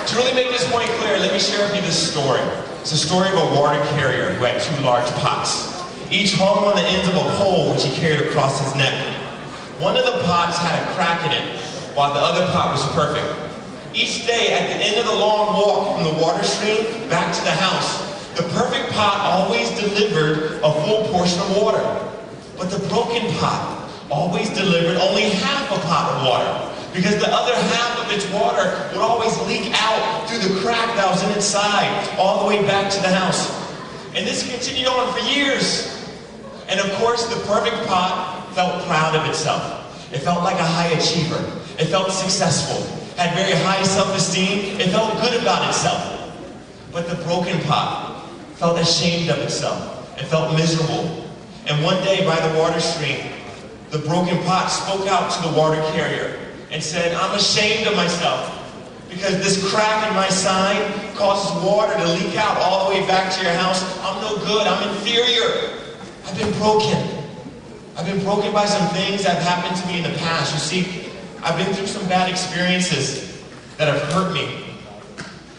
To really make this point clear, let me share with you this story. It's a story of a water carrier who had 2 large pots, each hung on the ends of a pole which he carried across his neck. One of the pots had a crack in it, while the other pot was perfect. Each day, at the end of the long walk from the water stream back to the house, the perfect pot always delivered a full portion of water. But the broken pot always delivered only half a pot of water, because the other half of its water would always leak out through the crack that was in its side, all the way back to the house. And this continued on for years. And of course, the perfect pot felt proud of itself. It felt like a high achiever. It felt successful, had very high self-esteem. It felt good about itself. But the broken pot felt ashamed of itself. It felt miserable. And one day by the water stream, the broken pot spoke out to the water carrier and said, "I'm ashamed of myself because this crack in my side causes water to leak out all the way back to your house. I'm no good. I'm inferior. I've been broken. I've been broken by some things that have happened to me in the past. You see, I've been through some bad experiences that have hurt me.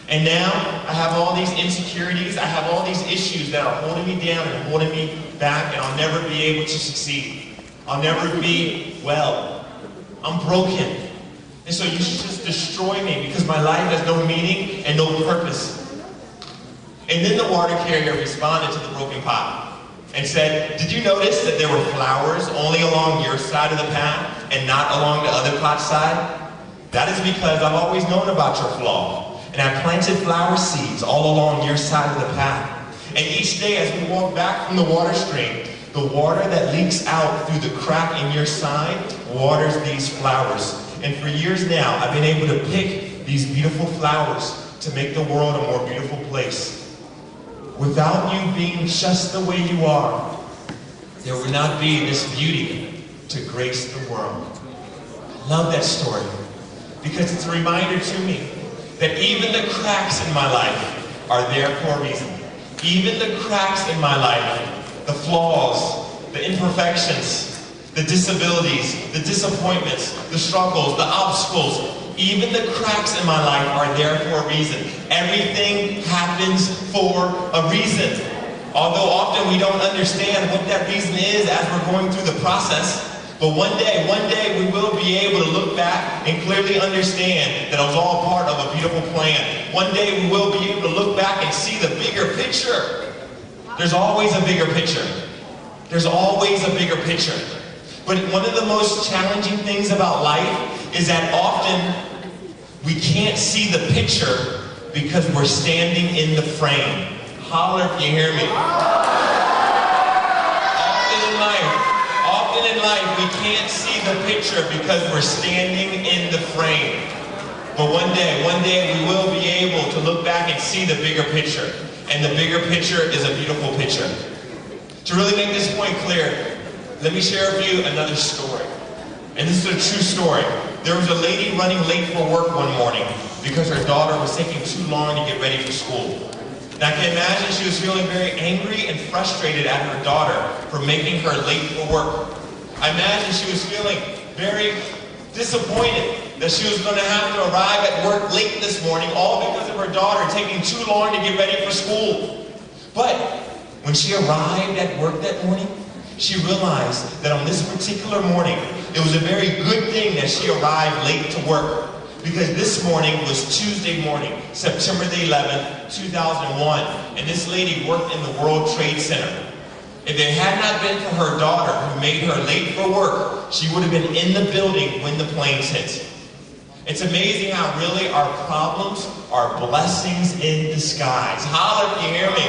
And now I have all these insecurities. I have all these issues that are holding me down and holding me back, and I'll never be able to succeed. I'll never be well. I'm broken. And so you should just destroy me because my life has no meaning and no purpose." And then the water carrier responded to the broken pot and said, "Did you notice that there were flowers only along your side of the path and not along the other pot's side? That is because I've always known about your flaw, and I planted flower seeds all along your side of the path. And each day as we walk back from the water stream, the water that leaks out through the crack in your side waters these flowers. And for years now, I've been able to pick these beautiful flowers to make the world a more beautiful place. Without you being just the way you are, there would not be this beauty to grace the world." I love that story because it's a reminder to me that even the cracks in my life are there for a reason. Even the cracks in my life, the flaws, the imperfections, the disabilities, the disappointments, the struggles, the obstacles, even the cracks in my life are there for a reason. Everything happens for a reason. Although often we don't understand what that reason is as we're going through the process. But one day we will be able to look back and clearly understand that it was all part of a beautiful plan. One day we will be able to look back and see the bigger picture. There's always a bigger picture. There's always a bigger picture. But one of the most challenging things about life is that often we can't see the picture because we're standing in the frame. Holler if you hear me. Often in life, we can't see the picture because we're standing in the frame. But one day we will be able to look back and see the bigger picture. And the bigger picture is a beautiful picture. To really make this point clear, let me share with you another story. And this is a true story. There was a lady running late for work one morning because her daughter was taking too long to get ready for school. And I can imagine she was feeling very angry and frustrated at her daughter for making her late for work. I imagine she was feeling very disappointed that she was going to have to arrive at work late this morning, all because of her daughter taking too long to get ready for school. But when she arrived at work that morning, she realized that on this particular morning, it was a very good thing that she arrived late to work, because this morning was Tuesday morning, September the 11th, 2001, and this lady worked in the World Trade Center. If it had not been for her daughter who made her late for work, she would have been in the building when the planes hit. It's amazing how really our problems are blessings in disguise. Holler if you hear me.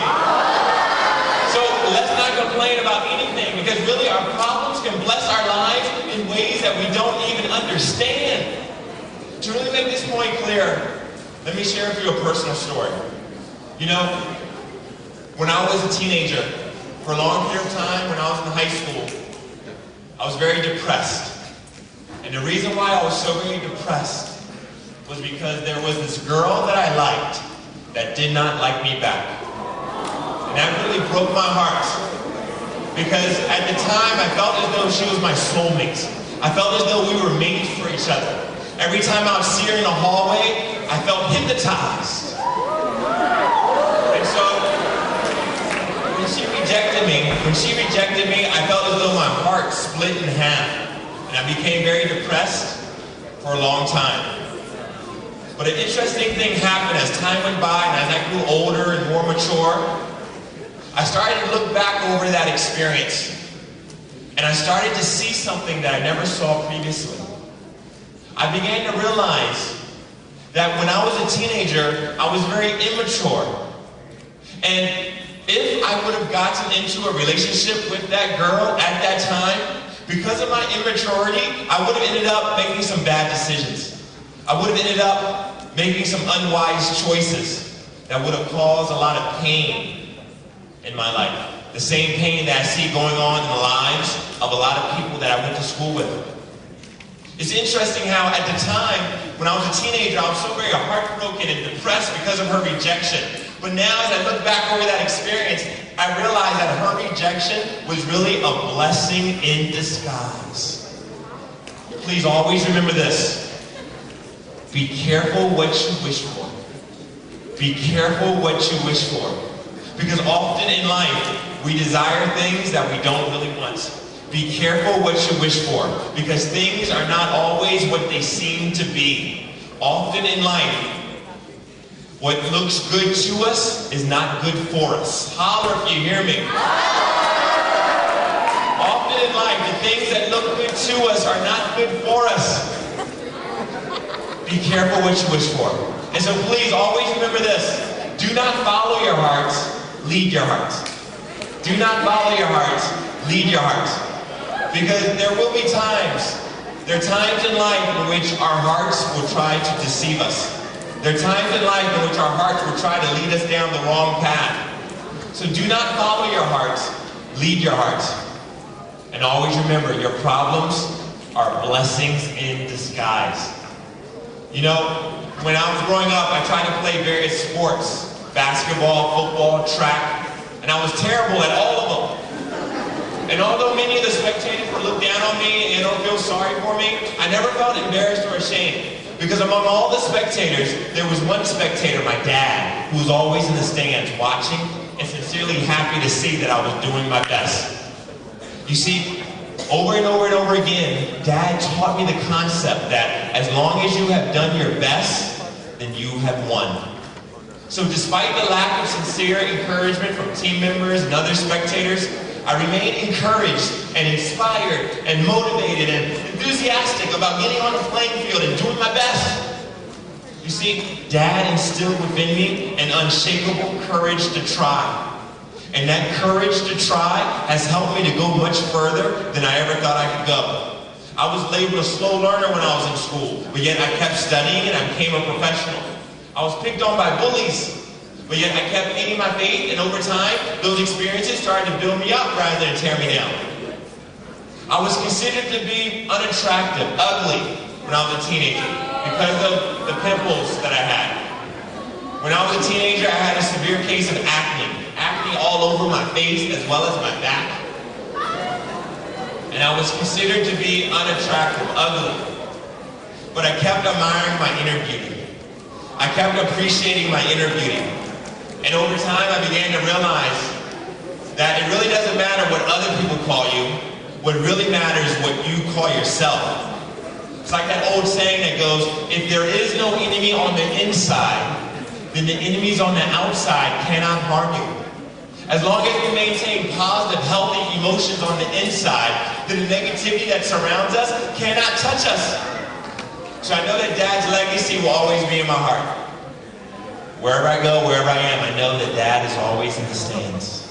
So let's not complain about anything, because really our problems can bless our lives in ways that we don't even understand. To really make this point clear, let me share with you a personal story. You know, when I was a teenager, for a long period of time when I was in high school, I was very depressed. And the reason why I was so very depressed was because there was this girl that I liked that did not like me back. And that really broke my heart, because at the time I felt as though she was my soulmate. I felt as though we were made for each other. Every time I would see her in the hallway, I felt hypnotized. And so, when she rejected me, I felt as though my heart split in half. And I became very depressed for a long time. But an interesting thing happened as time went by and as I grew older and more mature. I started to look back over that experience. And I started to see something that I never saw previously. I began to realize that when I was a teenager, I was very immature. And if I would have gotten into a relationship with that girl at that time, because of my immaturity, I would have ended up making some bad decisions. I would have ended up making some unwise choices that would have caused a lot of pain in my life. The same pain that I see going on in the lives of a lot of people that I went to school with. It's interesting how at the time, when I was a teenager, I was so very heartbroken and depressed because of her rejection. But now as I look back over that experience, I realized that her rejection was really a blessing in disguise. Please always remember this. Be careful what you wish for. Be careful what you wish for. Because often in life, we desire things that we don't really want. Be careful what you wish for. Because things are not always what they seem to be. Often in life, what looks good to us is not good for us. Holler if you hear me. Often in life, the things that look good to us are not good for us. Be careful what you wish for. And so please always remember this. Do not follow your hearts, lead your hearts. Do not follow your hearts, lead your hearts. Because there will be times, there are times in life in which our hearts will try to deceive us. There are times in life in which our hearts will try to lead us down the wrong path. So do not follow your hearts, lead your hearts. And always remember, your problems are blessings in disguise. You know, when I was growing up, I tried to play various sports. Basketball, football, track. And I was terrible at all of them. And although many of the spectators would look down on me and or feel sorry for me, I never felt embarrassed or ashamed. Because among all the spectators, there was one spectator, my dad, who was always in the stands watching and sincerely happy to see that I was doing my best. You see, over and over and over again, Dad taught me the concept that as long as you have done your best, then you have won. So despite the lack of sincere encouragement from team members and other spectators, I remained encouraged and inspired and motivated and enthusiastic about getting on the playing field and doing my best. You see, Dad instilled within me an unshakable courage to try. And that courage to try has helped me to go much further than I ever thought I could go. I was labeled a slow learner when I was in school, but yet I kept studying and I became a professional. I was picked on by bullies, but yet I kept feeding my faith, and over time, those experiences started to build me up rather than tear me down. I was considered to be unattractive, ugly, when I was a teenager because of the pimples that I had. When I was a teenager, I had a severe case of acne all over my face as well as my back. And I was considered to be unattractive, ugly. But I kept admiring my inner beauty. I kept appreciating my inner beauty. And over time, I began to realize that it really doesn't matter what other people call you. What really matters is what you call yourself. It's like that old saying that goes, if there is no enemy on the inside, then the enemies on the outside cannot harm you. As long as we maintain positive, healthy emotions on the inside, then the negativity that surrounds us cannot touch us. So I know that Dad's legacy will always be in my heart. Wherever I go, wherever I am, I know that Dad is always in the stands.